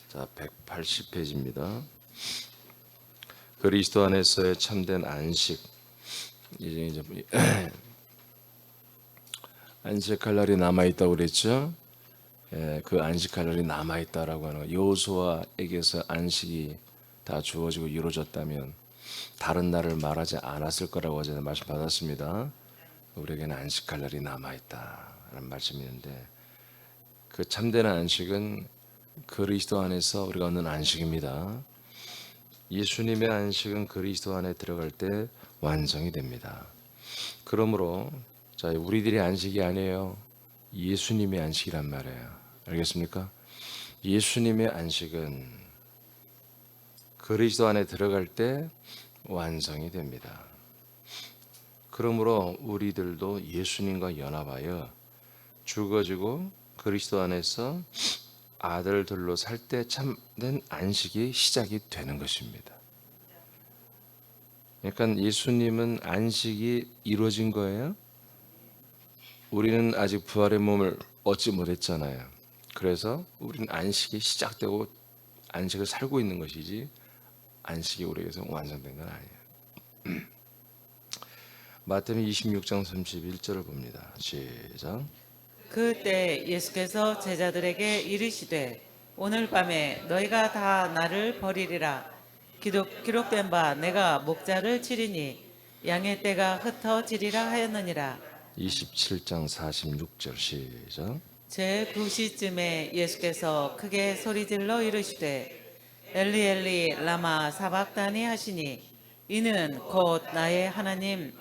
자, 180페이지입니다. 그리스도 안에서의 참된 안식. 이제 안식할 날이 남아 있다고 그랬죠. 그 안식할 날이 남아 있다라고 하는 거. 여호수아에게서 안식이 다 주어지고 이루어졌다면 다른 날을 말하지 않았을 거라고 어제 말씀 받았습니다. 우리에게는 안식할 날이 남아 있다라는 말씀이 있는데, 그 참된 안식은 그리스도 안에서 우리가 얻는 안식입니다. 예수님의 안식은 그리스도 안에 들어갈 때 완성이 됩니다. 그러므로 자, 우리들의 안식이 아니에요. 예수님의 안식이란 말이에요. 알겠습니까? 예수님의 안식은 그리스도 안에 들어갈 때 완성이 됩니다. 그러므로 우리들도 예수님과 연합하여 죽어지고 그리스도 안에서 아들들로 살 때 참된 안식이 시작이 되는 것입니다. 그러니까 예수님은 안식이 이루어진 거예요. 우리는 아직 부활의 몸을 얻지 못했잖아요. 그래서 우리는 안식이 시작되고 안식을 살고 있는 것이지 안식이 우리에게서 완성된 건 아니에요. 마태는 26장 31절을 봅니다. 시작. 그때 예수께서 제자들에게 이르시되 오늘 밤에 너희가 다 나를 버리리라. 기록된 바 내가 목자를 치리니 양의 떼가 흩어지리라 하였느니라. 27장 46절 시작. 제 9시쯤에 예수께서 크게 소리질러 이르시되 엘리 엘리 라마 사박다니 하시니 이는 곧 나의 하나님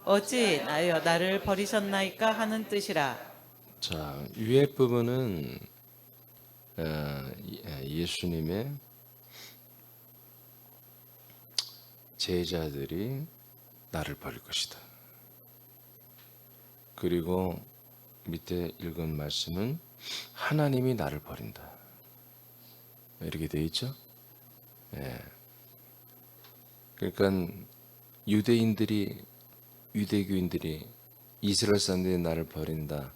어찌 나를 버리셨나이까 하는 뜻이라. 자, 위에 부분은 예수님의 제자들이 나를 버릴 것이다. 그리고 밑에 읽은 말씀은 하나님이 나를 버린다. 이렇게 돼 있죠. 그러니까 유대교인들이 이스라엘 사람들이 나를 버린다,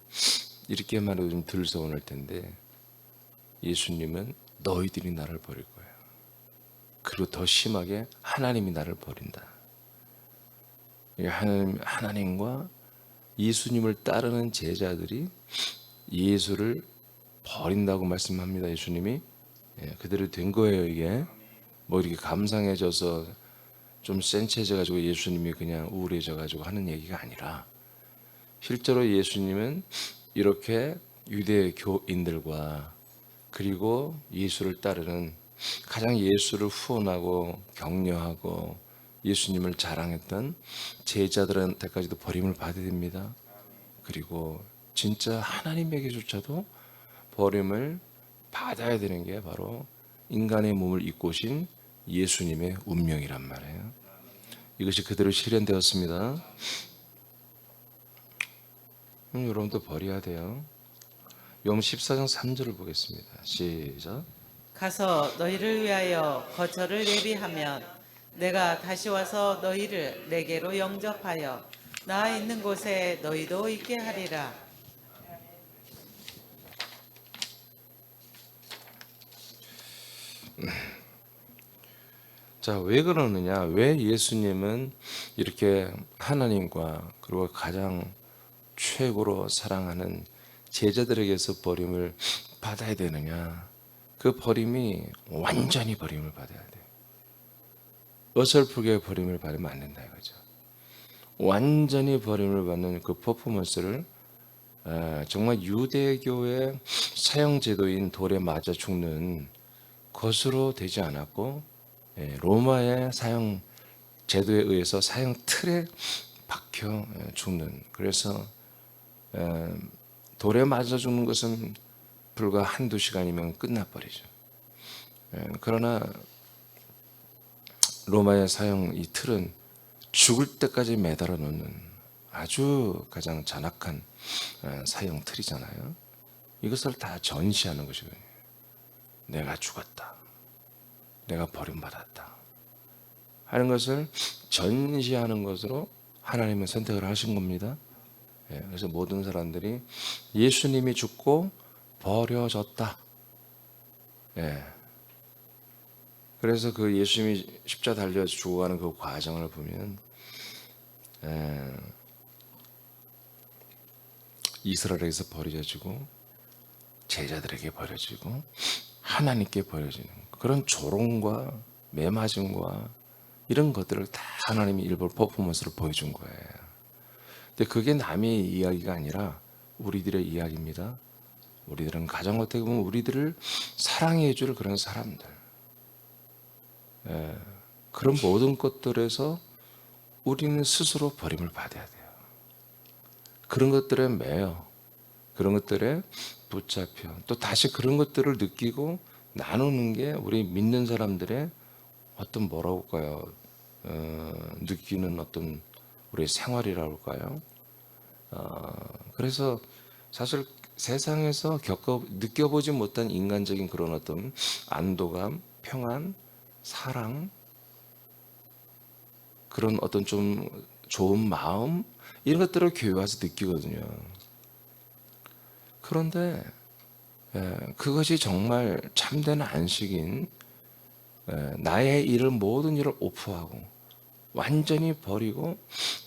이렇게 말해도 좀 덜 서운할 텐데, 예수님은 너희들이 나를 버릴 거예요. 그리고 더 심하게 하나님이 나를 버린다. 하나님과 예수님을 따르는 제자들이 예수를 버린다고 말씀합니다. 예수님이 그대로 된 거예요. 이게 뭐 이렇게 감상해져서 좀 센치해져가지고 예수님이 그냥 우울해져가지고 하는 얘기가 아니라, 실제로 예수님은 이렇게 유대교인들과 그리고 예수를 따르는 가장 예수를 후원하고 격려하고 예수님을 자랑했던 제자들한테까지도 버림을 받아야 됩니다. 그리고 진짜 하나님에게조차도 버림을 받아야 되는 게 바로 인간의 몸을 입고 오신 예수님의 운명이란 말이에요. 이것이 그대로 실현되었습니다. 여러분도 버려야 돼요. 용 14장 3절을 보겠습니다. 시작. 가서 너희를 위하여 거처를 예비하면 내가 다시 와서 너희를 내게로 영접하여 나 있는 곳에 너희도 있게 하리라. 자, 왜 그러느냐? 왜 예수님은 이렇게 하나님과 그리고 가장 최고로 사랑하는 제자들에게서 버림을 받아야 되느냐? 그 버림이 완전히 버림을 받아야 돼. 어설프게 버림을 받으면 안 된다 이거죠. 완전히 버림을 받는 그 퍼포먼스를 정말 유대교의 사형 제도인 돌에 맞아 죽는 것으로 되지 않았고, 로마의 사형 제도에 의해서 사형 틀에 박혀 죽는, 그래서 돌에 맞아 죽는 것은 불과 한두 시간이면 끝나버리죠. 그러나 로마의 사형 이 틀은 죽을 때까지 매달아 놓는 아주 가장 잔악한 사형 틀이잖아요. 이것을 다 전시하는 것이거든요. 내가 죽었다, 내가 버림받았다 하는 것을 전시하는 것으로 하나님은 선택을 하신 겁니다. 그래서 모든 사람들이 예수님이 죽고 버려졌다, 예. 그래서 그 예수님이 십자가 달려 죽어가는 그 과정을 보면 이스라엘에게서 버려지고 제자들에게 버려지고 하나님께 버려지는 그런 조롱과 매맞음과 이런 것들을 다 하나님이 일부 퍼포먼스로 보여준 거예요. 근데 그게 남의 이야기가 아니라 우리들의 이야기입니다. 우리들은 가정 어떻게 보면 우리들을 사랑해 줄 그런 사람들. 그런 모든 것들에서 우리는 스스로 버림을 받아야 돼요. 그런 것들에 매여, 그런 것들에 붙잡혀, 또 다시 그런 것들을 느끼고 나누는 게 우리 믿는 사람들의 어떤 뭐라고 할까요? 느끼는 어떤 우리 생활이라고 할까요? 그래서 사실 세상에서 느껴보지 못한 인간적인 그런 어떤 안도감, 평안, 사랑, 그런 어떤 좀 좋은 마음 이런 것들을 교회 와서 느끼거든요. 그런데 그것이 정말 참된 안식인 나의 일을 모든 일을 오프하고 완전히 버리고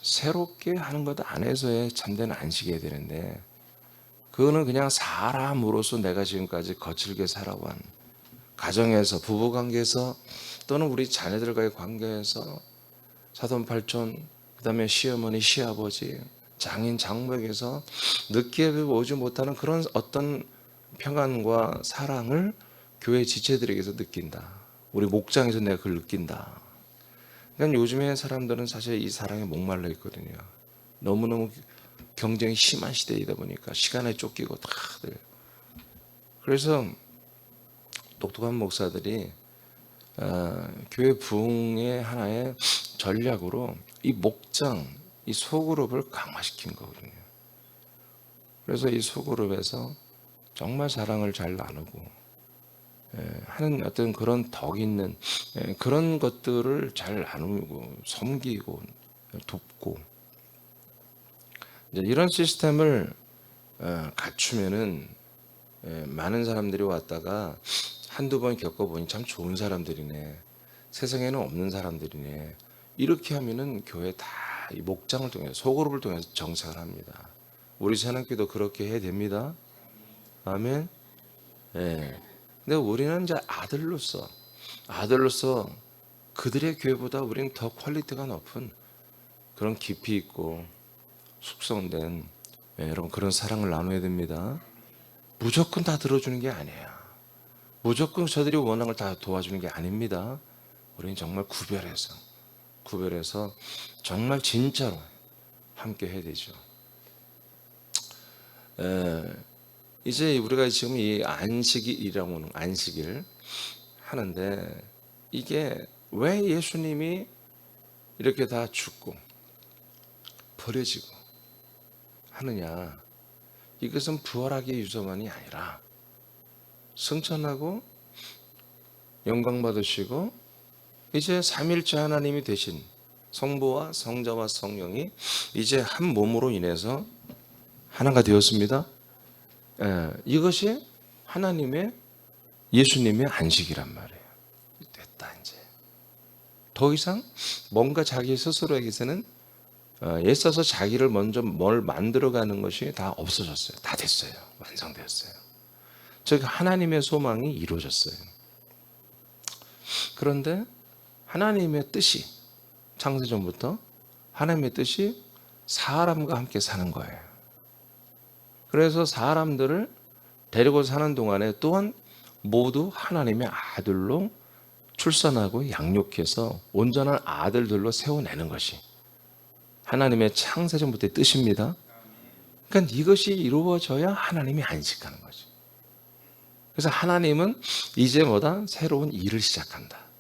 새롭게 하는 것 안에서의 참된 안식이어야 되는데 그거는 그냥 사람으로서 내가 지금까지 거칠게 살아온 가정에서 부부관계에서 또는 우리 자녀들과의 관계에서 사돈팔촌 그다음에 시어머니 시아버지 장인 장모에게서 느껴보지 못하는 그런 어떤 평안과 사랑을 교회 지체들에게서 느낀다. 우리 목장에서 내가 그걸 느낀다. 그러니까 요즘에 사람들은 사실 이 사랑에 목말라 있거든요. 너무너무 경쟁이 심한 시대이다 보니까 시간에 쫓기고 다들. 그래서 똑똑한 목사들이 교회 부흥의 하나의 전략으로 이 목장, 이 소그룹을 강화시킨 거거든요. 그래서 이 소그룹에서 정말 사랑을 잘 나누고 하는 어떤 그런 덕 있는 그런 것들을 잘 나누고 섬기고 돕고 이제 이런 시스템을 갖추면은 많은 사람들이 왔다가 한두 번 겪어보니 참 좋은 사람들이네. 세상에는 없는 사람들이네. 이렇게 하면은 교회 다 이 목장을 통해서 소그룹을 통해서 정착을 합니다. 우리 새학교도 그렇게 해야 됩니다. 아멘. 예. 근데 우리는 이제 아들로서 그들의 교회보다 우리는 더 퀄리티가 높은 그런 깊이 있고 숙성된 여러분 그런 사랑을 나눠야 됩니다. 무조건 다 들어주는 게 아니에요. 무조건 저들이 원하는 걸 다 도와주는 게 아닙니다. 우리는 정말 구별해서 정말 진짜로 함께 해야 되죠. 이제 우리가 지금 이 안식일이라고 하는 안식일 하는데 이게 왜 예수님이 이렇게 다 죽고 버려지고 하느냐? 이것은 부활하기 위해서만이 아니라 승천하고 영광 받으시고 이제 삼일째 하나님이 되신 성부와 성자와 성령이 이제 한 몸으로 인해서 하나가 되었습니다. 이것이 하나님의 예수님의 안식이란 말이에요. 됐다 이제. 더 이상 뭔가 자기 스스로에게서는 애써서 자기를 먼저 뭘 만들어가는 것이 다 없어졌어요. 다 됐어요. 완성되었어요. 즉 하나님의 소망이 이루어졌어요. 그런데 하나님의 뜻이 창세전부터 하나님의 뜻이 사람과 함께 사는 거예요. 그래서 사람들을 데리고 사는 동안에 또한 모두 하나님의 아들로 출산하고 양육해서 온전한 아들들로 세워내는 것이 하나님의 창세전부터의 뜻입니다. 그러니까 이것이 이루어져야 하나님이 안식하는 거죠. 그래서 하나님은 이제 뭐다? 새로운 일을 시작한다.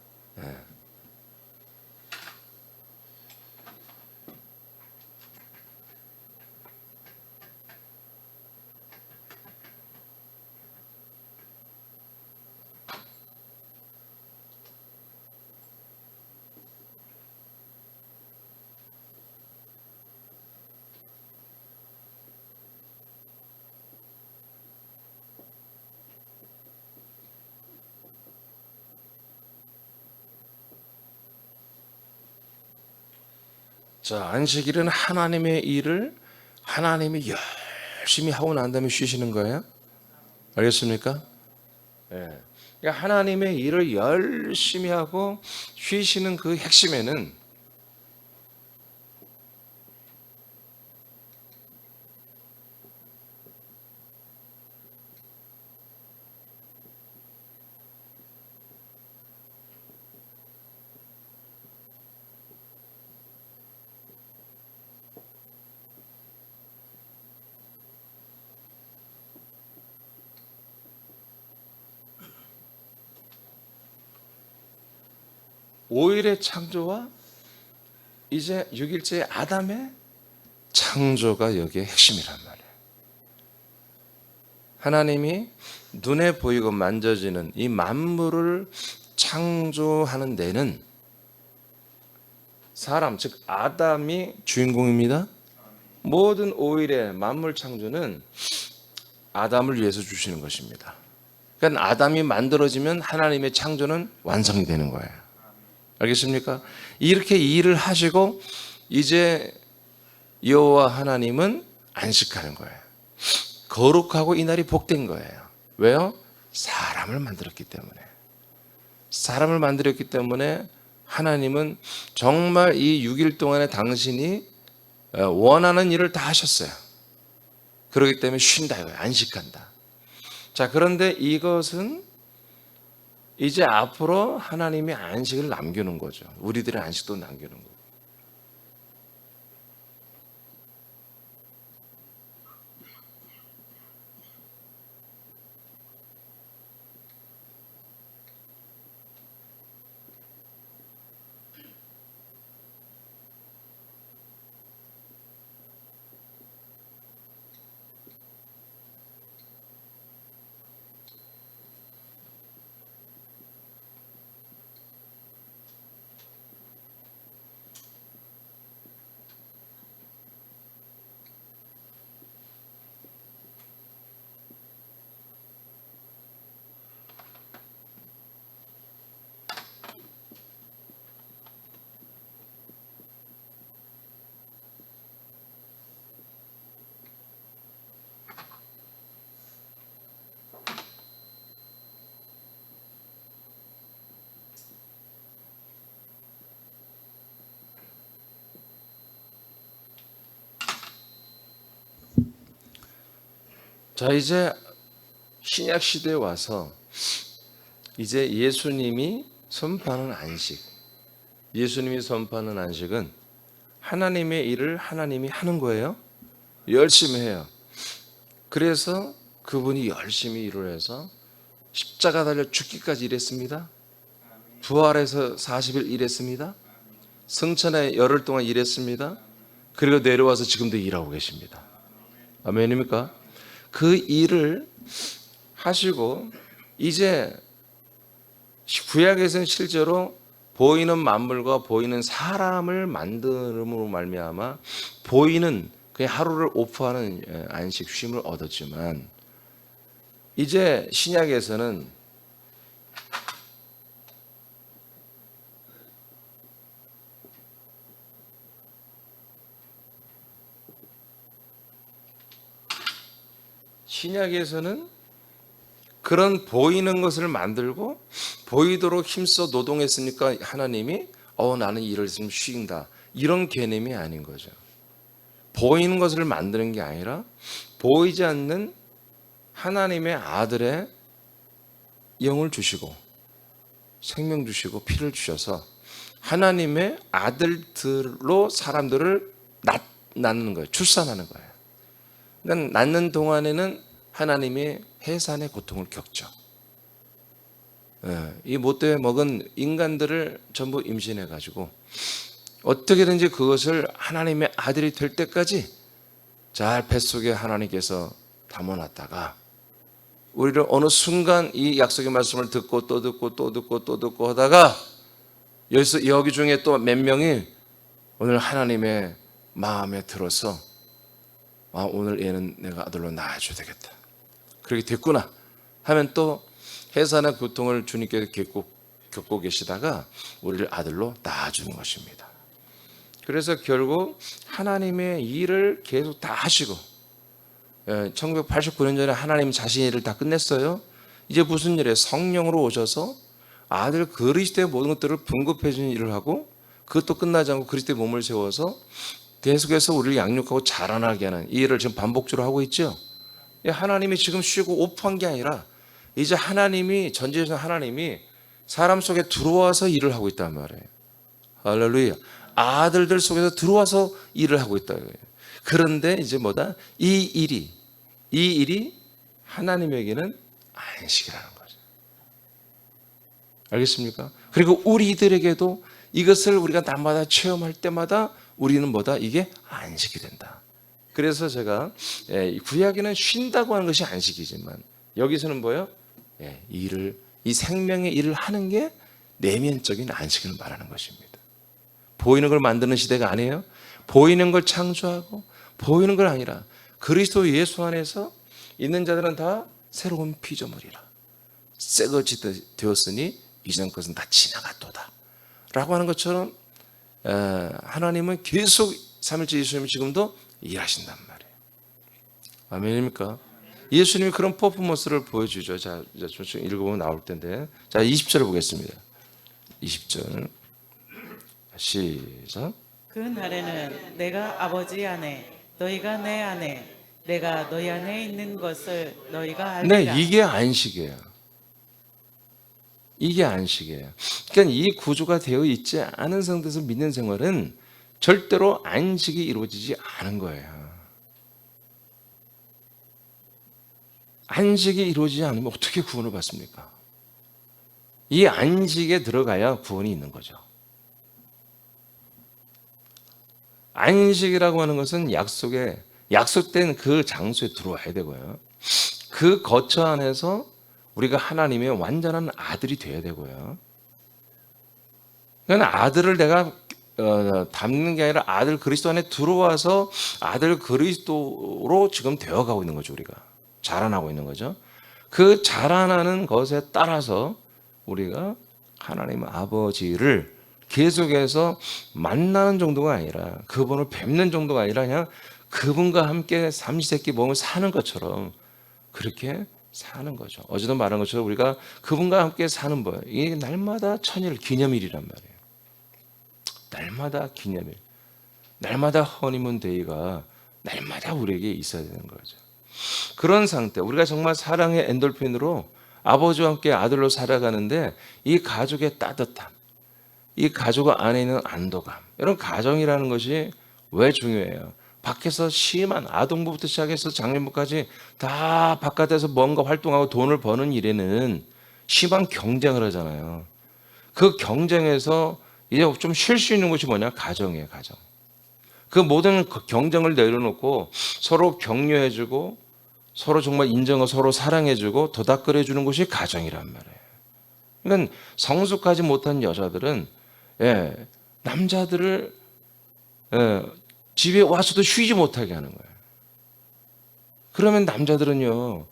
자, 안식일은 하나님의 일을 하나님이 열심히 하고 난 다음에 쉬시는 거예요. 알겠습니까? 예. 그러니까 하나님의 일을 열심히 하고 쉬시는 그 핵심에는 오일의 창조와 이제 6일째 아담의 창조가 여기에 핵심이란 말이에요. 하나님이 눈에 보이고 만져지는 이 만물을 창조하는 데는 사람, 즉 아담이 주인공입니다. 모든 오일의 만물 창조는 아담을 위해서 주시는 것입니다. 그러니까 아담이 만들어지면 하나님의 창조는 완성이 되는 거예요. 알겠습니까? 이렇게 일을 하시고 이제 여호와 하나님은 안식하는 거예요. 거룩하고 이날이 복된 거예요. 왜요? 사람을 만들었기 때문에. 사람을 만들었기 때문에 하나님은 정말 이 6일 동안에 당신이 원하는 일을 다 하셨어요. 그렇기 때문에 쉰다 이거예요. 안식한다. 자, 그런데 이것은 이제 앞으로 하나님이 안식을 남겨놓은 거죠. 우리들의 안식도 남겨놓은 거고. 자, 이제 신약 시대에 와서 이제 예수님이 선포하는 안식, 예수님이 선포하는 안식은 하나님의 일을 하나님이 하는 거예요. 열심히 해요. 그래서 그분이 열심히 일을 해서 십자가 달려 죽기까지 일했습니다. 부활해서 40일 일했습니다. 성천에 열흘 동안 일했습니다. 그리고 내려와서 지금도 일하고 계십니다. 아멘입니까? 그 일을 하시고 이제 구약에서는 실제로 보이는 만물과 보이는 사람을 만듦으로 말미암아 보이는 그냥 하루를 오프하는 안식 쉼을 얻었지만 이제 신약에서는 그런 보이는 것을 만들고 보이도록 힘써 노동했으니까 하나님이 나는 일을 좀 쉰다 이런 개념이 아닌 거죠. 보이는 것을 만드는 게 아니라 보이지 않는 하나님의 아들의 영을 주시고 생명 주시고 피를 주셔서 하나님의 아들들로 사람들을 낳는 거예요. 출산하는 거예요. 그러니까 낳는 동안에는 하나님이 해산의 고통을 겪죠. 이 못되게 먹은 인간들을 전부 임신해가지고 어떻게든지 그것을 하나님의 아들이 될 때까지 잘 뱃속에 하나님께서 담아놨다가 우리를 어느 순간 이 약속의 말씀을 듣고 또 듣고 또 듣고 또 듣고 하다가 여기 중에 또 몇 명이 오늘 하나님의 마음에 들어서 오늘 얘는 내가 아들로 낳아줘야 되겠다. 그렇게 됐구나 하면 또 해산의 고통을 주님께서 겪고 계시다가 우리를 아들로 낳아주는 것입니다. 그래서 결국 하나님의 일을 계속 다 하시고 1989년 전에 하나님 자신의 일을 다 끝냈어요. 이제 무슨 일이에요? 성령으로 오셔서 아들 그리스도의 모든 것들을 분급해 주는 일을 하고 그것도 끝나지 않고 그리스도의 몸을 세워서 계속해서 우리를 양육하고 자라나게 하는 이 일을 지금 반복적으로 하고 있죠. 하나님이 지금 쉬고 오프한 게 아니라 이제 하나님이 전지전능 하나님이 사람 속에 들어와서 일을 하고 있단 말이에요. 할렐루야. 아들들 속에서 들어와서 일을 하고 있다. 그런데 이제 뭐다? 이 일이 하나님에게는 안식이라는 거죠. 알겠습니까? 그리고 우리들에게도 이것을 우리가 날마다 체험할 때마다 우리는 뭐다? 이게 안식이 된다. 그래서 제가 구약에는 쉰다고 하는 것이 안식이지만 여기서는 뭐예요? 이 생명의 일을 하는 게 내면적인 안식을 말하는 것입니다. 보이는 걸 만드는 시대가 아니에요. 보이는 걸 창조하고 보이는 걸 아니라 그리스도 예수 안에서 있는 자들은 다 새로운 피조물이라. 새것이 되었으니 이전 것은 다 지나갔도다 라고 하는 것처럼 하나님은 계속 삼일째 예수님이 지금도 일하신단 말이에요. 아멘입니까? 예수님이 그런 퍼포먼스를 보여주죠. 자, 좀 읽어보면 나올 텐데. 자, 20절을 보겠습니다. 20절. 시작. 그 날에는 내가 아버지 안에 너희가 내 안에 내가 너희 안에 있는 것을 너희가 알리라. 네, 이게 안식이에요. 이게 안식이에요. 그러니까 이 구조가 되어 있지 않은 상태에서 믿는 생활은 절대로 안식이 이루어지지 않은 거예요. 안식이 이루어지지 않으면 어떻게 구원을 받습니까? 이 안식에 들어가야 구원이 있는 거죠. 안식이라고 하는 것은 약속된 그 장소에 들어와야 되고요. 그 거처 안에서 우리가 하나님의 완전한 아들이 되어야 되고요. 그러니까 아들을 내가 담는 게 아니라 아들 그리스도 안에 들어와서 아들 그리스도로 지금 되어가고 있는 거죠. 우리가 자라나고 있는 거죠. 그 자라나는 것에 따라서 우리가 하나님 아버지를 계속해서 만나는 정도가 아니라 그분을 뵙는 정도가 아니라 그냥 그분과 함께 삼시세끼 몸을 사는 것처럼 그렇게 사는 거죠. 어제도 말한 것처럼 우리가 그분과 함께 사는 법, 이게 날마다 천일 기념일이란 말이에요. 날마다 기념일, 날마다 허니문 데이가 날마다 우리에게 있어야 되는 거죠. 그런 상태, 우리가 정말 사랑의 엔돌핀으로 아버지와 함께 아들로 살아가는데 이 가족의 따뜻함, 이 가족 안에 있는 안도감, 이런 가정이라는 것이 왜 중요해요? 밖에서 심한 아동부부터 시작해서 장년부까지 다 바깥에서 뭔가 활동하고 돈을 버는 일에는 심한 경쟁을 하잖아요. 그 경쟁에서 이제 좀 쉴 수 있는 곳이 뭐냐? 가정이에요, 가정. 그 모든 경쟁을 내려놓고 서로 격려해주고 서로 정말 인정하고 서로 사랑해주고 도닥거려주는 곳이 가정이란 말이에요. 그러니까 성숙하지 못한 여자들은 남자들을 집에 와서도 쉬지 못하게 하는 거예요. 그러면 남자들은요,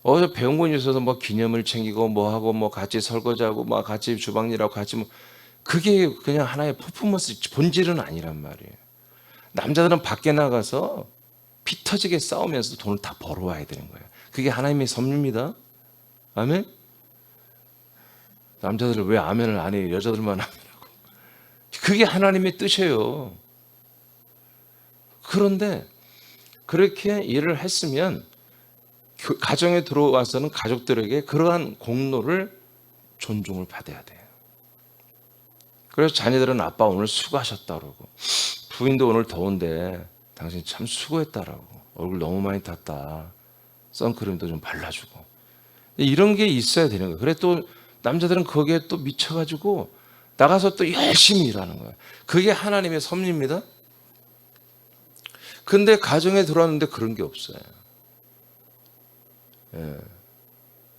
어제 배운 거 있어서 뭐 기념을 챙기고 뭐 하고 뭐 같이 설거지하고 뭐 같이 주방일하고 같이 뭐 그게 그냥 하나의 퍼포먼스 본질은 아니란 말이에요. 남자들은 밖에 나가서 피 터지게 싸우면서 돈을 다 벌어와야 되는 거예요. 그게 하나님의 섭리입니다. 아멘? 남자들은 왜 아멘을 안 해요? 여자들만 아멘하고. 그게 하나님의 뜻이에요. 그런데 그렇게 일을 했으면 가정에 들어와서는 가족들에게 그러한 공로를 존중을 받아야 돼요. 그래서 자녀들은 아빠 오늘 수고하셨다 그러고 부인도 오늘 더운데 당신 참 수고했다라고 얼굴 너무 많이 탔다. 선크림도 좀 발라주고 이런 게 있어야 되는 거예요. 그래 또 남자들은 거기에 또 미쳐가지고 나가서 또 열심히 일하는 거예요. 그게 하나님의 섭리입니다. 근데 가정에 들어왔는데 그런 게 없어요.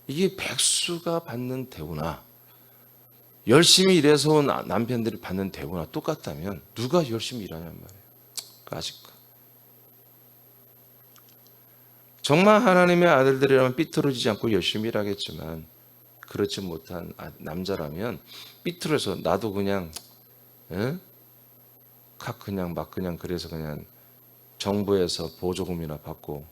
이게 백수가 받는 대우나 열심히 일해서 온 남편들이 받는 대우나 똑같다면 누가 열심히 일하냔 말이에요. 아직 정말 하나님의 아들들이라면 삐뚤어지지 않고 열심히 일하겠지만 그렇지 못한 남자라면 삐뚤어서 나도 그냥 그냥 막 그냥 그래서 그냥 정부에서 보조금이나 받고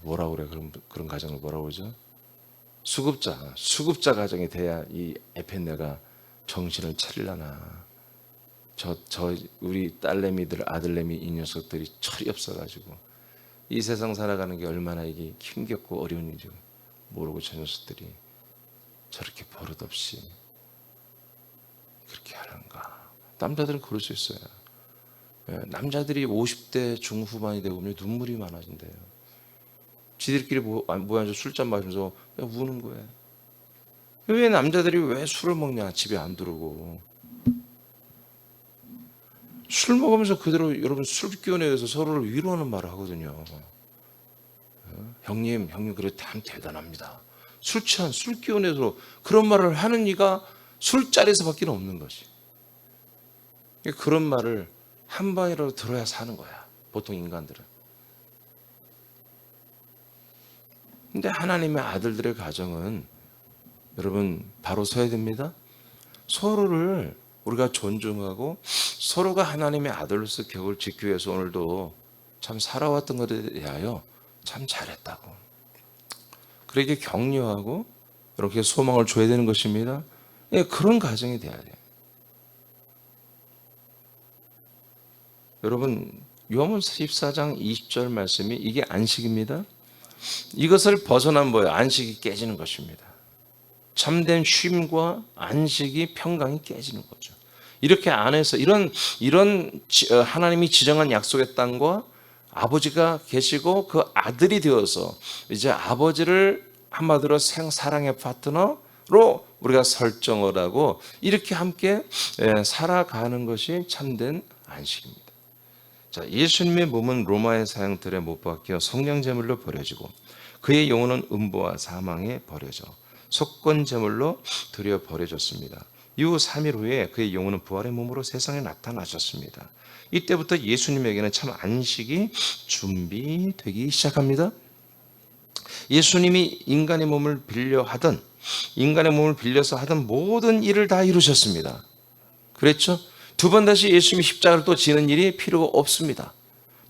뭐라고 그래? 그런 가정을 뭐라고 그러죠? 수급자 가정이 돼야 이 에펜네가 정신을 차리려나. 우리 딸내미들, 아들내미 이 녀석들이 철이 없어가지고 이 세상 살아가는 게 얼마나 이게 힘겹고 어려운 일인지 모르고 저 녀석들이 저렇게 버릇없이 그렇게 하는가. 남자들은 그럴 수 있어요. 남자들이 50대 중후반이 되고 보면 눈물이 많아진대요. 지들끼리 모여서 술잔 마시면서 우는 거예요. 왜 남자들이 왜 술을 먹냐? 집에 안 들어오고. 술 먹으면서 그대로 여러분 술기운에서 서로를 위로하는 말을 하거든요. 형님 그래도 참 대단합니다. 술 취한 술기운에서 그런 말을 하는 이가 술자리에서밖에 없는 것이. 그런 말을 한 번이라도 들어야 사는 거야. 보통 인간들은. 근데 하나님의 아들들의 가정은 여러분 바로 서야 됩니다. 서로를 우리가 존중하고 서로가 하나님의 아들로서 격을 지키기 위해서 오늘도 참 살아왔던 것에 대하여 참 잘했다고. 그렇게 격려하고 이렇게 소망을 줘야 되는 것입니다. 그런 가정이 돼야 돼요. 여러분 요한복음 14장 20절 말씀이 이게 안식입니다. 이것을 벗어난 뭐예요? 안식이 깨지는 것입니다. 참된 쉼과 안식이 평강이 깨지는 거죠. 이렇게 안에서 이런 하나님이 지정한 약속의 땅과 아버지가 계시고 그 아들이 되어서 이제 아버지를 한마디로 사랑의 파트너로 우리가 설정을 하고 이렇게 함께 살아가는 것이 참된 안식입니다. 자, 예수님의 몸은 로마의 사형틀에 못 박혀 성령 제물로 버려지고 그의 영혼은 음보와 사망에 버려져 속건 제물로 드려 버려졌습니다. 이후 3일 후에 그의 영혼은 부활의 몸으로 세상에 나타나셨습니다. 이때부터 예수님에게는 참 안식이 준비되기 시작합니다. 예수님이 인간의 몸을 빌려서 하던 모든 일을 다 이루셨습니다. 그랬죠? 두 번 다시 예수님이 십자가를 또 지는 일이 필요가 없습니다.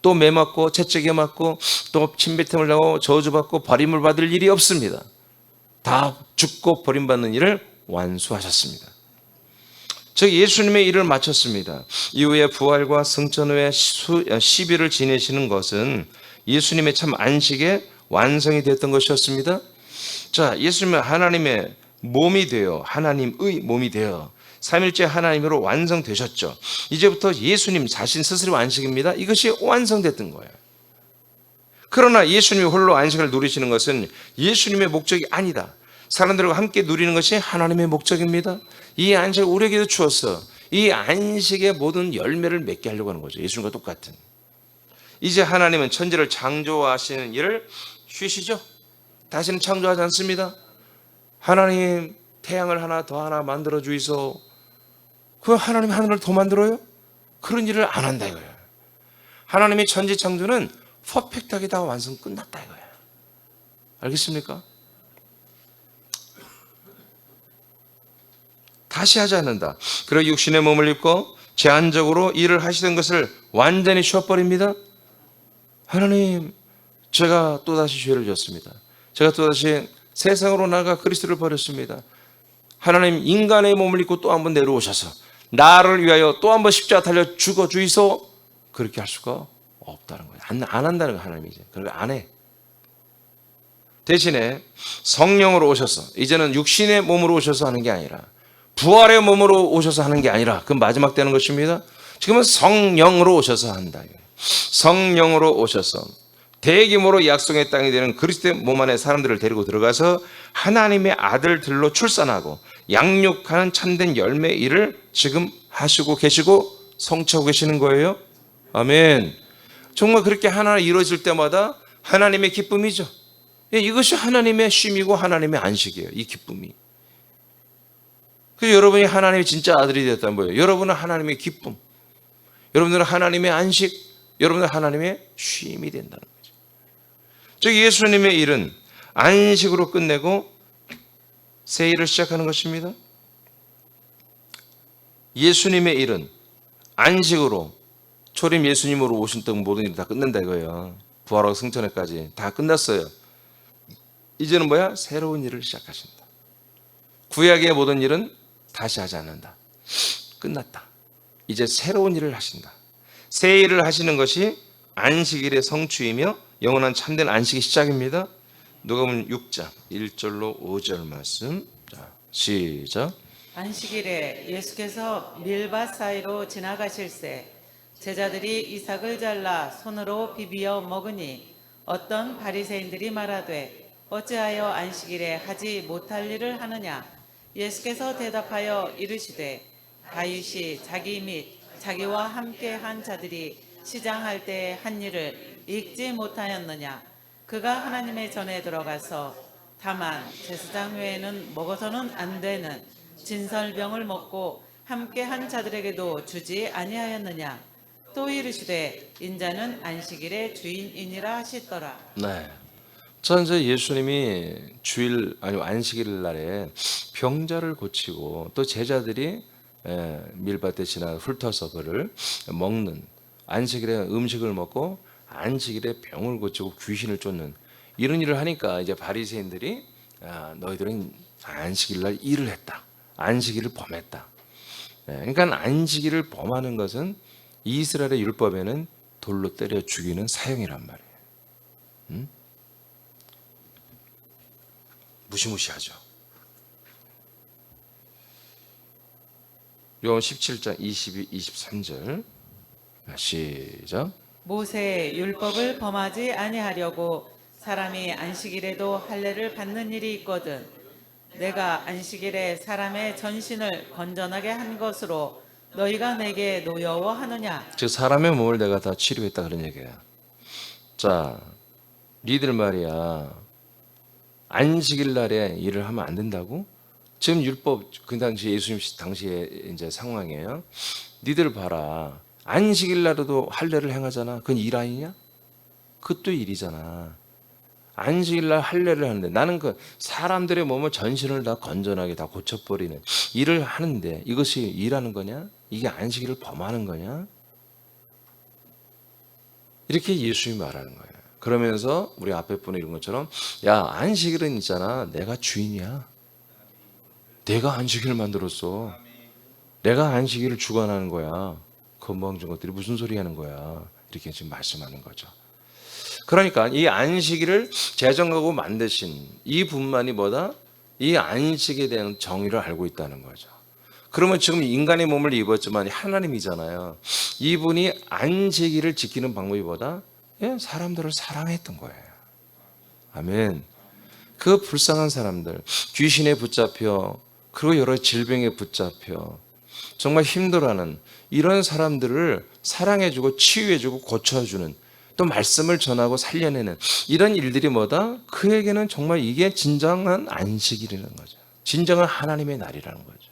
또 매맞고 채찍에 맞고 또 침뱉음을 당하고 저주받고 버림을 받을 일이 없습니다. 다 죽고 버림받는 일을 완수하셨습니다. 즉 예수님의 일을 마쳤습니다. 이후에 부활과 승천 후에 10일을 지내시는 것은 예수님의 참 안식의 완성이 됐던 것이었습니다. 자, 예수님은 하나님의 몸이 되어 하나님의 몸이 되어 3일째 하나님으로 완성되셨죠. 이제부터 예수님 자신 스스로 안식입니다. 이것이 완성됐던 거예요. 그러나 예수님이 홀로 안식을 누리시는 것은 예수님의 목적이 아니다. 사람들과 함께 누리는 것이 하나님의 목적입니다. 이 안식을 우리에게도 주어서 이 안식의 모든 열매를 맺게 하려고 하는 거죠. 예수님과 똑같은. 이제 하나님은 천지를 창조하시는 일을 쉬시죠. 다시는 창조하지 않습니다. 하나님 태양을 하나 더 하나 만들어 주이소. 그 하나님 하늘을 더 만들어요? 그런 일을 안 한다 이거예요. 하나님의 천지 창조는 퍼펙트하게 다 완성 끝났다 이거예요. 알겠습니까? 다시 하지 않는다. 그리고 육신의 몸을 입고 제한적으로 일을 하시던 것을 완전히 쉬어버립니다. 하나님, 제가 또다시 죄를 지었습니다. 제가 또다시 세상으로 나가 그리스도를 버렸습니다. 하나님, 인간의 몸을 입고 또 한번 내려오셔서 나를 위하여 또 한번 십자가 달려 죽어 주이소. 그렇게 할 수가 없다는 거예요. 안 한다는 거예요. 하나님이 이제. 그러니까 안 해. 대신에 성령으로 오셔서 이제는 육신의 몸으로 오셔서 하는 게 아니라 부활의 몸으로 오셔서 하는 게 아니라 그 마지막 되는 것입니다. 지금은 성령으로 오셔서 한다. 성령으로 오셔서 대규모로 약속의 땅이 되는 그리스도의 몸 안에 사람들을 데리고 들어가서 하나님의 아들들로 출산하고 양육하는 참된 열매 일을 지금 하시고 계시고 성취하고 계시는 거예요. 아멘. 정말 그렇게 하나 이루어질 때마다 하나님의 기쁨이죠. 이것이 하나님의 쉼이고 하나님의 안식이에요. 이 기쁨이. 그래서 여러분이 하나님의 진짜 아들이 되었다는 거예요. 여러분은 하나님의 기쁨, 여러분들은 하나님의 안식, 여러분은 하나님의 쉼이 된다는 거죠. 즉 예수님의 일은 안식으로 끝내고 새 일을 시작하는 것입니다. 예수님의 일은 안식으로 초림 예수님으로 오신 모든 일이 다 끝난다 이거예요. 부활하고 승천회까지 다 끝났어요. 이제는 뭐야? 새로운 일을 시작하신다. 구약의 모든 일은 다시 하지 않는다. 끝났다. 이제 새로운 일을 하신다. 새 일을 하시는 것이 안식일의 성취이며 영원한 참된 안식의 시작입니다. 누가복음 6장 1절로 5절 말씀. 자, 시작. 안식일에 예수께서 밀밭 사이로 지나가실새 제자들이 이삭을 잘라 손으로 비비어 먹으니 어떤 바리새인들이 말하되 어찌하여 안식일에 하지 못할 일을 하느냐. 예수께서 대답하여 이르시되 다윗이 자기 및 자기와 함께 한 자들이 시장할 때 한 일을 읽지 못하였느냐. 그가 하나님의 전에 들어가서 다만 제사장 외에는 먹어서는 안 되는 진설병을 먹고 함께 한 자들에게도 주지 아니하였느냐. 또 이르시되 인자는 안식일의 주인이니라 하시더라. 네. 자, 이제 예수님이 주일 아니 안식일 날에 병자를 고치고 또 제자들이 밀밭에 지나 훑어서 그를 먹는 안식일에 음식을 먹고 안식일에 병을 고치고 귀신을 쫓는 이런 일을 하니까 이제 바리새인들이 너희들은 안식일 날 일을 했다. 안식일을 범했다. 그러니까 안식일을 범하는 것은 이스라엘의 율법에는 돌로 때려 죽이는 사형이란 말이에요. 무시무시하죠. 요한 17장 22, 23절 시작. 모세의 율법을 범하지 아니하려고 사람이 안식일에도 할례를 받는 일이 있거든 내가 안식일에 사람의 전신을 건전하게 한 것으로 너희가 내게 노여워하느냐. 즉 사람의 몸을 내가 다 치료했다 그런 얘기야. 자, 니들 말이야 안식일 날에 일을 하면 안 된다고? 지금 율법 그 당시 예수님 당시에 이제 상황이에요. 니들 봐라. 안식일 날에도 할례를 행하잖아. 그건 일 아니냐? 그것도 일이잖아. 안식일 날 할례를 하는데 나는 그 사람들의 몸을 전신을 다 건전하게 다 고쳐버리는 일을 하는데 이것이 일하는 거냐? 이게 안식일을 범하는 거냐? 이렇게 예수님이 말하는 거예요. 그러면서 우리 앞에 분이 이런 것처럼 야 안식일은 있잖아. 내가 주인이야. 내가 안식일을 만들었어. 내가 안식일을 주관하는 거야. 건방진 것들이 무슨 소리 하는 거야. 이렇게 지금 말씀하는 거죠. 그러니까 이 안식일을 제정하고 만드신 이 분만이 뭐다? 이 안식에 대한 정의를 알고 있다는 거죠. 그러면 지금 인간의 몸을 입었지만 하나님이잖아요. 이분이 안식일을 지키는 방법이 뭐다? 사람들을 사랑했던 거예요. 아멘. 그 불쌍한 사람들, 귀신에 붙잡혀 그리고 여러 질병에 붙잡혀 정말 힘들어하는 이런 사람들을 사랑해주고 치유해주고 고쳐주는 또 말씀을 전하고 살려내는 이런 일들이 뭐다? 그에게는 정말 이게 진정한 안식일이라는 거죠. 진정한 하나님의 날이라는 거죠.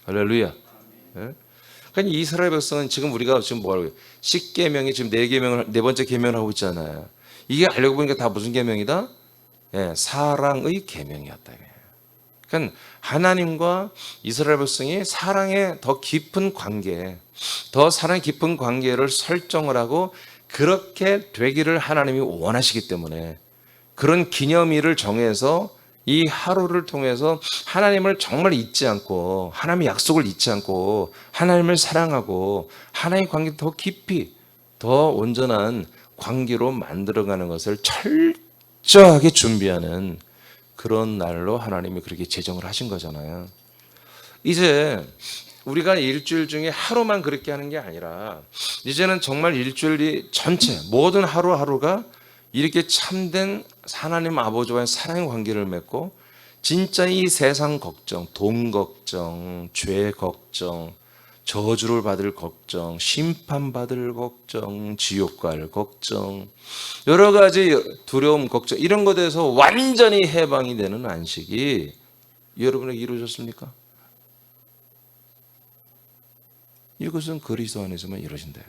할렐루야. 그러니까 이스라엘 백성은 지금 우리가 지금 뭐라고요? 10계명이 지금 4계명을 네 번째 계명을 하고 있잖아요. 이게 알고 보니까 다 무슨 계명이다? 사랑의 계명이었다. 그러니까 하나님과 이스라엘 백성이 사랑의 더 깊은 관계, 더 사랑 깊은 관계를 설정을 하고 그렇게 되기를 하나님이 원하시기 때문에 그런 기념일을 정해서 이 하루를 통해서 하나님을 정말 잊지 않고 하나님의 약속을 잊지 않고 하나님을 사랑하고 하나님의 관계를 더 깊이 더 온전한 관계로 만들어가는 것을 철저하게 준비하는 그런 날로 하나님이 그렇게 제정을 하신 거잖아요. 이제 우리가 일주일 중에 하루만 그렇게 하는 게 아니라 이제는 정말 일주일이 전체 모든 하루하루가 이렇게 참된 하나님 아버지와의 사랑의 관계를 맺고 진짜 이 세상 걱정, 돈 걱정, 죄 걱정, 저주를 받을 걱정, 심판받을 걱정, 지옥 갈 걱정, 여러 가지 두려움, 걱정 이런 것에 대해서 완전히 해방이 되는 안식이 여러분에게 이루어졌습니까? 이것은 그리스도 안에서만 이루어진다.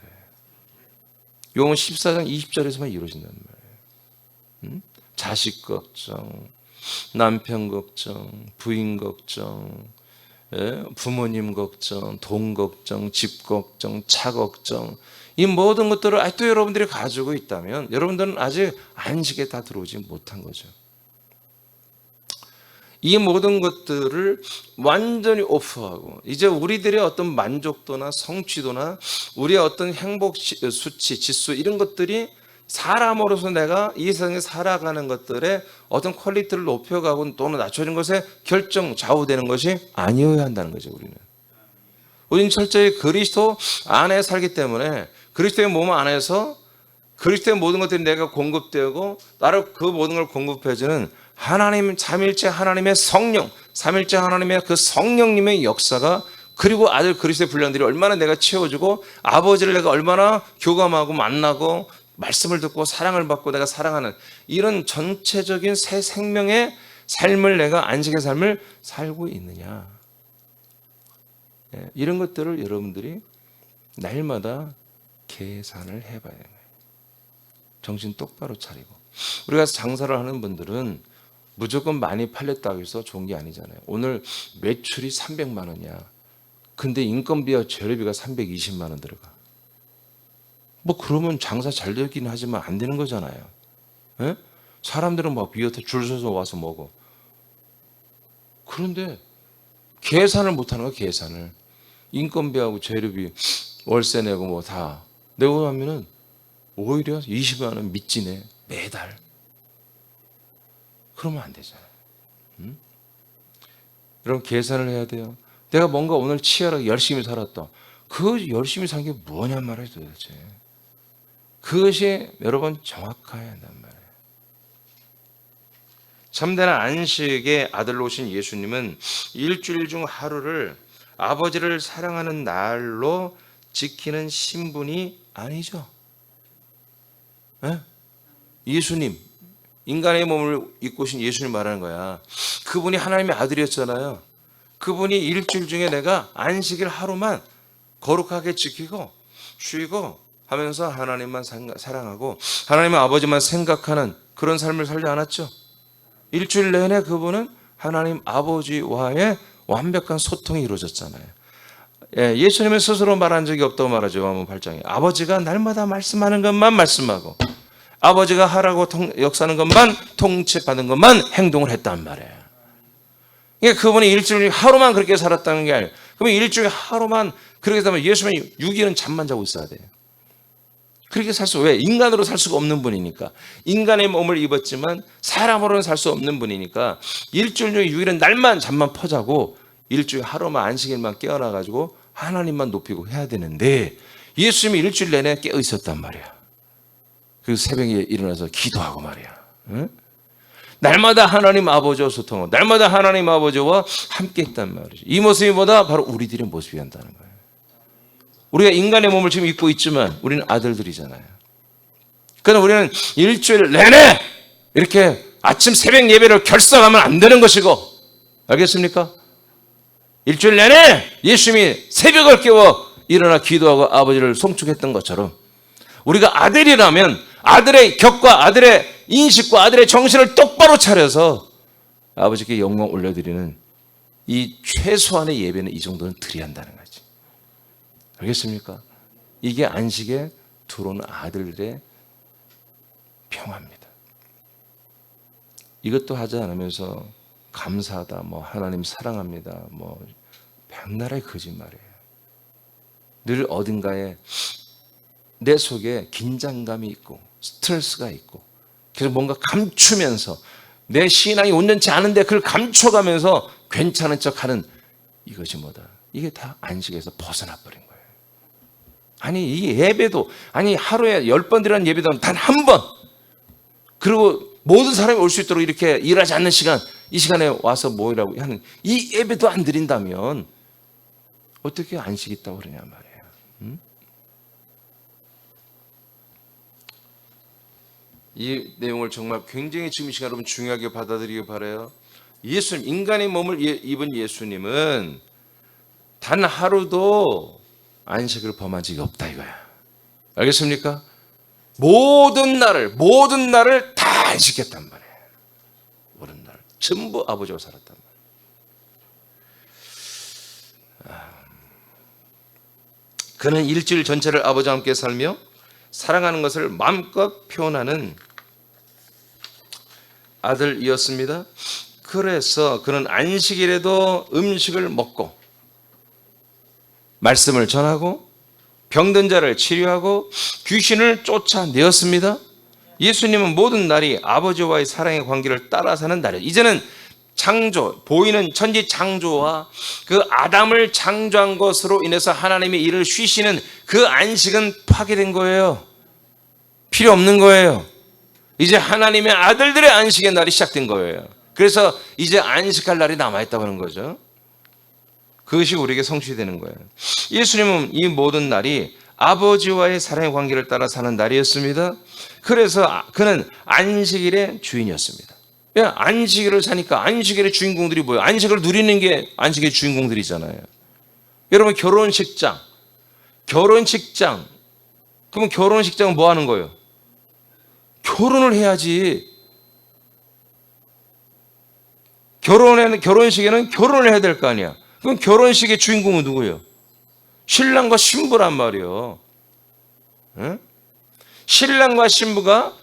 요한 14장 20절에서만 이루어진다는 말이에요. 자식 걱정, 남편 걱정, 부인 걱정, 부모님 걱정, 돈 걱정, 집 걱정, 차 걱정, 이 모든 것들을 아직도 여러분들이 가지고 있다면 여러분들은 아직 안식에 다 들어오지 못한 거죠. 이 모든 것들을 완전히 오프하고 이제 우리들의 어떤 만족도나 성취도나 우리의 어떤 행복 수치, 지수 이런 것들이 사람으로서 내가 이 세상에 살아가는 것들의 어떤 퀄리티를 높여가고 또는 낮춰진 것에 결정 좌우되는 것이 아니어야 한다는 거죠. 우리는 철저히 그리스도 안에 살기 때문에 그리스도의 몸 안에서 그리스도의 모든 것들이 내가 공급되고 나를 그 모든 걸 공급해주는 하나님 삼일째 하나님의 성령, 삼일째 하나님의 그 성령님의 역사가 그리고 아들 그리스도의 분량들이 얼마나 내가 채워주고 아버지를 내가 얼마나 교감하고 만나고 말씀을 듣고 사랑을 받고 내가 사랑하는 이런 전체적인 새 생명의 삶을 내가 안식의 삶을 살고 있느냐. 이런 것들을 여러분들이 날마다 계산을 해봐야 해요. 정신 똑바로 차리고. 우리가 장사를 하는 분들은 무조건 많이 팔렸다고 해서 좋은 게 아니잖아요. 오늘 매출이 300만 원이야. 근데 인건비와 재료비가 320만 원 들어가. 뭐 그러면 장사 잘 되긴 하지만 안 되는 거잖아요. 에? 사람들은 막 비어서 줄 서서 와서 먹어. 그런데 계산을 못하는 거야. 계산을. 인건비하고 재료비 월세 내고 뭐 다 내고 나면은 오히려 20만 원 밑지네 매달. 그러면 안 되잖아요. 여러분 계산을 해야 돼요. 내가 뭔가 오늘 치열하게 열심히 살았다. 그 열심히 산 게 뭐냔 말이에요 도대체. 그것이 여러분 정확해야 한단 말이에요. 참된 안식의 아들로 오신 예수님은 일주일 중 하루를 아버지를 사랑하는 날로 지키는 신분이 아니죠. 네? 예수님, 인간의 몸을 입고 오신 예수님 말하는 거야. 그분이 하나님의 아들이었잖아요. 그분이 일주일 중에 내가 안식일 하루만 거룩하게 지키고 쉬고 하면서 하나님만 사랑하고 하나님의 아버지만 생각하는 그런 삶을 살지 않았죠. 일주일 내내 그분은 하나님 아버지와의 완벽한 소통이 이루어졌잖아요. 예수님은 스스로 말한 적이 없다고 말하죠. 요한복음 8장에. 아버지가 날마다 말씀하는 것만 말씀하고 아버지가 하라고 역사하는 것만 통치받은 것만 행동을 했단 말이에요. 그러니까 그분이 일주일 하루만 그렇게 살았다는 게 아니에요. 그러면 일주일 하루만 그렇게 되면 예수님은 6일은 잠만 자고 있어야 돼요. 그렇게 살 수, 왜? 인간으로 살 수가 없는 분이니까. 인간의 몸을 입었지만 사람으로는 살 수 없는 분이니까 일주일 중에 6일은 날만 잠만 퍼자고 일주일 하루만 안식일만 깨어나가지고 하나님만 높이고 해야 되는데 예수님이 일주일 내내 깨어 있었단 말이야. 그래서 새벽에 일어나서 기도하고 말이야. 응? 날마다 하나님 아버지와 소통하고 날마다 하나님 아버지와 함께 했단 말이죠. 이 모습이 뭐다? 바로 우리들의 모습이 한다는 거예요. 우리가 인간의 몸을 지금 입고 있지만 우리는 아들들이잖아요. 그러나 우리는 일주일 내내 이렇게 아침 새벽 예배를 결석하면 안 되는 것이고, 알겠습니까? 일주일 내내 예수님이 새벽을 깨워 일어나 기도하고 아버지를 송축했던 것처럼 우리가 아들이라면 아들의 격과 아들의 인식과 아들의 정신을 똑바로 차려서 아버지께 영광 올려드리는 이 최소한의 예배는 이 정도는 드려야 한다는 거지. 알겠습니까? 이게 안식에 들어오는 아들들의 평화입니다. 이것도 하지 않으면서 감사하다, 뭐 하나님 사랑합니다, 뭐 백날의 거짓말이에요. 늘 어딘가에 내 속에 긴장감이 있고 스트레스가 있고 그래서 뭔가 감추면서 내 신앙이 온전치 않은데 그걸 감춰가면서 괜찮은 척하는 이것이 뭐다? 이게 다 안식에서 벗어나 버린 거예요. 아니 이 예배도 아니 하루에 10번 드리는 예배도 단 한 번, 그리고 모든 사람이 올 수 있도록 이렇게 일하지 않는 시간, 이 시간에 와서 모이라고 하는 이 예배도 안 드린다면 어떻게 안식이 있다고 그러냐 말이에요. 이 내용을 정말 굉장히 지금 이 시간 여러분 중요하게 받아들이기 바라요. 예수님, 인간의 몸을 입은 예수님은 단 하루도 안식을 범한 적이 없다 이거야. 알겠습니까? 모든 날을 다 안식했단 말이에요. 모든 날 전부 아버지와 살았단 말이에요. 그는 일주일 전체를 아버지와 함께 살며 사랑하는 것을 마음껏 표현하는 아들이었습니다. 그래서 그는 안식일에도 음식을 먹고 말씀을 전하고 병든 자를 치료하고 귀신을 쫓아내었습니다. 예수님은 모든 날이 아버지와의 사랑의 관계를 따라 사는 날이에요. 이제는 창조, 보이는 천지 창조와 그 아담을 창조한 것으로 인해서 하나님의 일을 쉬시는 그 안식은 파괴된 거예요. 필요 없는 거예요. 이제 하나님의 아들들의 안식의 날이 시작된 거예요. 그래서 이제 안식할 날이 남아있다고 하는 거죠. 그것이 우리에게 성취되는 거예요. 예수님은 이 모든 날이 아버지와의 사랑의 관계를 따라 사는 날이었습니다. 그래서 그는 안식일의 주인이었습니다. 안식일을 사니까 안식일의 주인공들이 뭐예요? 안식을 누리는 게 안식의 주인공들이잖아요. 여러분 결혼식장 그러면 결혼식장은 뭐 하는 거예요? 결혼을 해야지. 결혼식에는 결혼을 해야 될 거 아니야. 그럼 결혼식의 주인공은 누구예요? 신랑과 신부란 말이에요. 응? 신랑과 신부가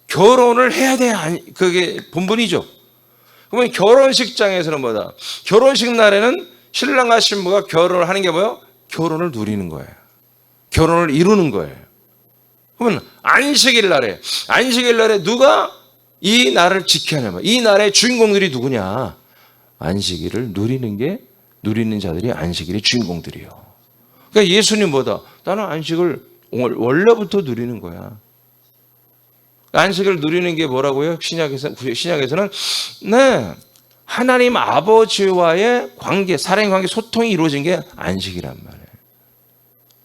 결혼을 해야 돼. 그게 본분이죠. 그러면 결혼식장에서는 뭐다? 결혼식 날에는 신랑과 신부가 결혼을 하는 게 뭐예요? 결혼을 누리는 거예요. 결혼을 이루는 거예요. 그러면 안식일 날에 누가 이 날을 지켜야 하냐? 이 날의 주인공들이 누구냐? 안식일을 누리는 자들이 안식일의 주인공들이요. 그러니까 예수님 뭐다? 나는 안식을 원래부터 누리는 거야. 안식을 누리는 게 뭐라고요? 신약에서는 네, 하나님 아버지와의 관계, 사랑의 관계, 소통이 이루어진 게 안식이란 말이에요.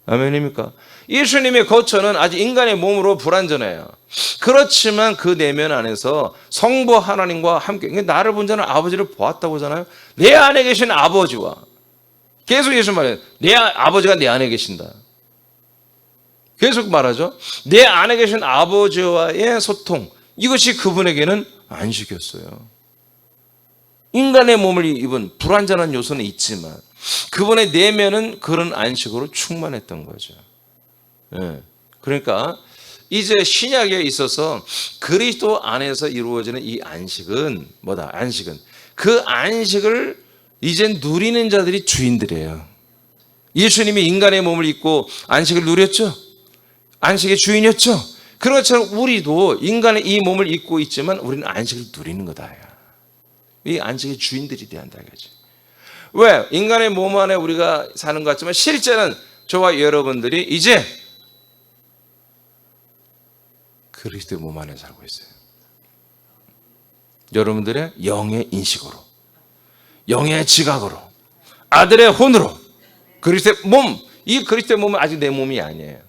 아멘입니까? 예수님의 거처는 아직 인간의 몸으로 불완전해요. 그렇지만 그 내면 안에서 성부 하나님과 함께, 나를 본 자는 아버지를 보았다고 하잖아요. 내 안에 계신 아버지와 계속 예수 말해요. 내 아버지가 내 안에 계신다. 계속 말하죠. 내 안에 계신 아버지와의 소통, 이것이 그분에게는 안식이었어요. 인간의 몸을 입은 불완전한 요소는 있지만 그분의 내면은 그런 안식으로 충만했던 거죠. 네. 그러니까 이제 신약에 있어서 그리스도 안에서 이루어지는 이 안식은 뭐다? 안식은 그 안식을 이제 누리는 자들이 주인들이에요. 예수님이 인간의 몸을 입고 안식을 누렸죠. 안식의 주인이었죠. 그런 것처럼 우리도 인간의 이 몸을 입고 있지만 우리는 안식을 누리는 거다. 이 안식의 주인들이 돼야 한다 이거지. 왜? 인간의 몸 안에 우리가 사는 것 같지만 실제는 저와 여러분들이 이제 그리스도의 몸 안에 살고 있어요. 여러분들의 영의 인식으로, 영의 지각으로, 아들의 혼으로 그리스도의 몸, 이 그리스도의 몸은 아직 내 몸이 아니에요.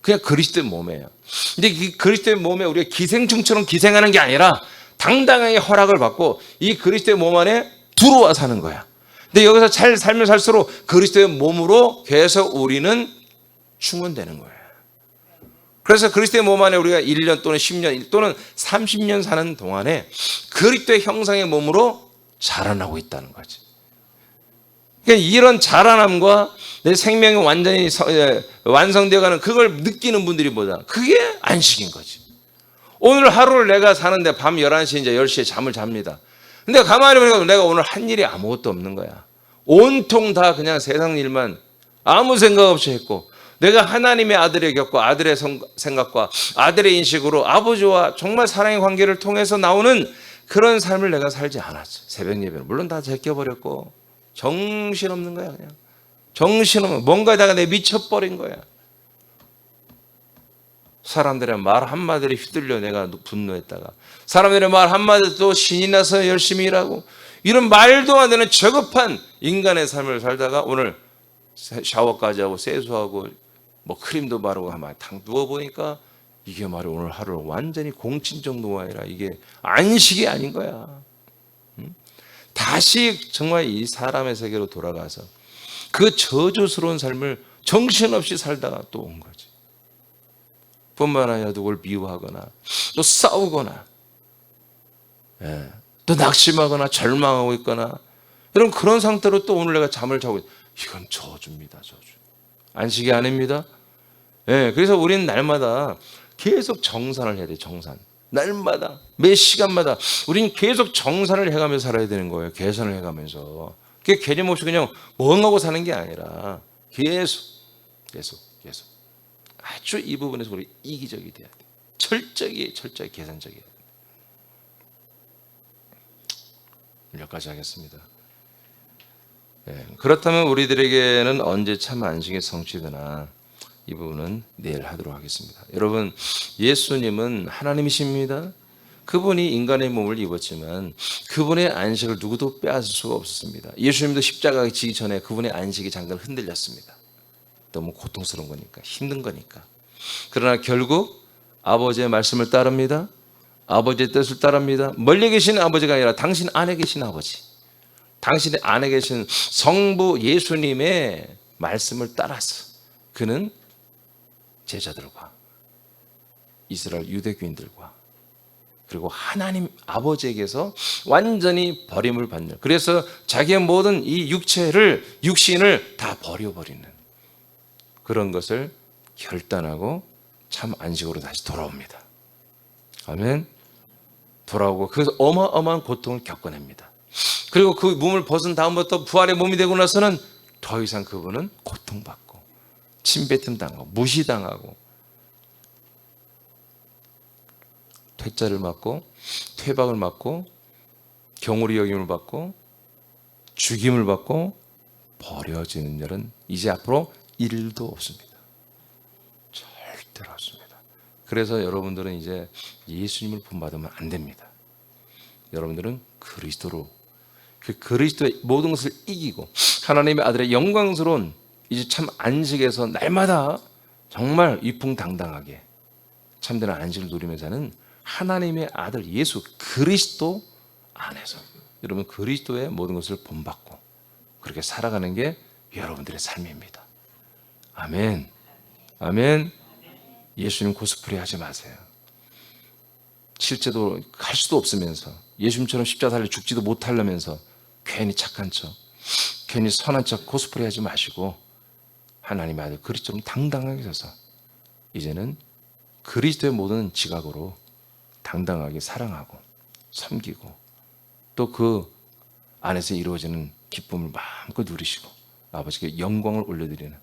그냥 그리스도의 몸이에요. 근데 이 그리스도의 몸에 우리가 기생충처럼 기생하는 게 아니라 당당하게 허락을 받고 이 그리스도의 몸 안에 들어와 사는 거야. 근데 여기서 잘 살면 살수록 그리스도의 몸으로 계속 우리는 충원되는 거예요. 그래서 그리스도의 몸 안에 우리가 1년 또는 10년 또는 30년 사는 동안에 그리스도의 형상의 몸으로 자라나고 있다는 거지. 그러니까 이런 자라남과 내 생명이 완전히 완성되어 가는 그걸 느끼는 분들이 뭐다? 그게 안식인 거지. 오늘 하루를 내가 사는데 밤 11시 이제 10시에 잠을 잡니다. 근데 가만히 보니까 내가 오늘 한 일이 아무것도 없는 거야. 온통 다 그냥 세상 일만 아무 생각 없이 했고 내가 하나님의 아들의 격과 아들의 생각과 아들의 인식으로 아버지와 정말 사랑의 관계를 통해서 나오는 그런 삶을 내가 살지 않았어. 새벽 예배는 물론 다 제껴버렸고 정신없는 거야. 그냥 정신없는 뭔가에다가 내 미쳐버린 거야. 사람들의 말 한마디를 휘둘려 내가 분노했다가 사람들의 말 한마디도 신이 나서 열심히 일하고 이런 말도 안 되는 저급한 인간의 삶을 살다가 오늘 샤워까지 하고 세수하고 뭐 크림도 바르고 하면 당 누워보니까 이게 말이 오늘 하루를 완전히 공친적 노화이라 이게 안식이 아닌 거야. 다시 정말 이 사람의 세계로 돌아가서 그 저주스러운 삶을 정신없이 살다가 또 온 거지. 뿐만 아니라 누굴 미워하거나 또 싸우거나 또 낙심하거나 절망하고 있거나 이런 그런 상태로 또 오늘 내가 잠을 자고 이건 저주입니다. 저주. 안식이 아닙니다. 예, 그래서 우리는 날마다 계속 정산을 해야 돼요. 정산. 날마다 매 시간마다 우리는 계속 정산을 해가면서 살아야 되는 거예요. 계산을 해가면서. 그게 개념 없이 그냥 멍하고 사는 게 아니라 계속 아주 이 부분에서 우리 이기적이 돼야 돼. 철저히 계산적이야. 여기까지 하겠습니다. 네, 그렇다면 우리들에게는 언제 참 안식이 성취되나 이 부분은 내일 하도록 하겠습니다. 여러분, 예수님은 하나님이십니다. 그분이 인간의 몸을 입었지만 그분의 안식을 누구도 빼앗을 수가 없었습니다. 예수님도 십자가에 지기 전에 그분의 안식이 잠깐 흔들렸습니다. 너무 고통스러운 거니까, 힘든 거니까. 그러나 결국 아버지의 말씀을 따릅니다. 아버지의 뜻을 따릅니다. 멀리 계신 아버지가 아니라 당신 안에 계신 아버지, 당신 안에 계신 성부 예수님의 말씀을 따라서 그는 제자들과 이스라엘 유대교인들과 그리고 하나님 아버지에게서 완전히 버림을 받는, 그래서 자기의 모든 이 육신을 다 버려버리는 그런 것을 결단하고 참 안식으로 다시 돌아옵니다. 아멘. 돌아오고 그래서 어마어마한 고통을 겪어냅니다. 그리고 그 몸을 벗은 다음부터 부활의 몸이 되고 나서는 더 이상 그분은 고통받고 침뱉음 당하고 무시당하고 퇴짜를 맞고 퇴박을 맞고 경홀히 여김을 받고 죽임을 받고 버려지는 일은 이제 앞으로 1도 없습니다. 절대로 없습니다. 그래서 여러분들은 이제 예수님을 본받으면 안 됩니다. 여러분들은 그리스도로, 그 그리스도의 모든 것을 이기고 하나님의 아들의 영광스러운 이제 참 안식에서 날마다 정말 위풍당당하게 참되는 안식을 누리면서 사는 하나님의 아들 예수 그리스도 안에서 여러분 그리스도의 모든 것을 본받고 그렇게 살아가는 게 여러분들의 삶입니다. 아멘. 아멘. 예수님 코스프레 하지 마세요. 실제도 갈 수도 없으면서 예수님처럼 십자가 달려 죽지도 못하려면서 괜히 착한 척, 괜히 선한 척 코스프레 하지 마시고 하나님의 아들 그리스도를 당당하게 서서 이제는 그리스도의 모든 지각으로 당당하게 사랑하고 섬기고 또 그 안에서 이루어지는 기쁨을 마음껏 누리시고 아버지께 영광을 올려드리는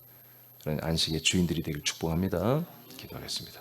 그런 안식의 주인들이 되길 축복합니다. 기도하겠습니다.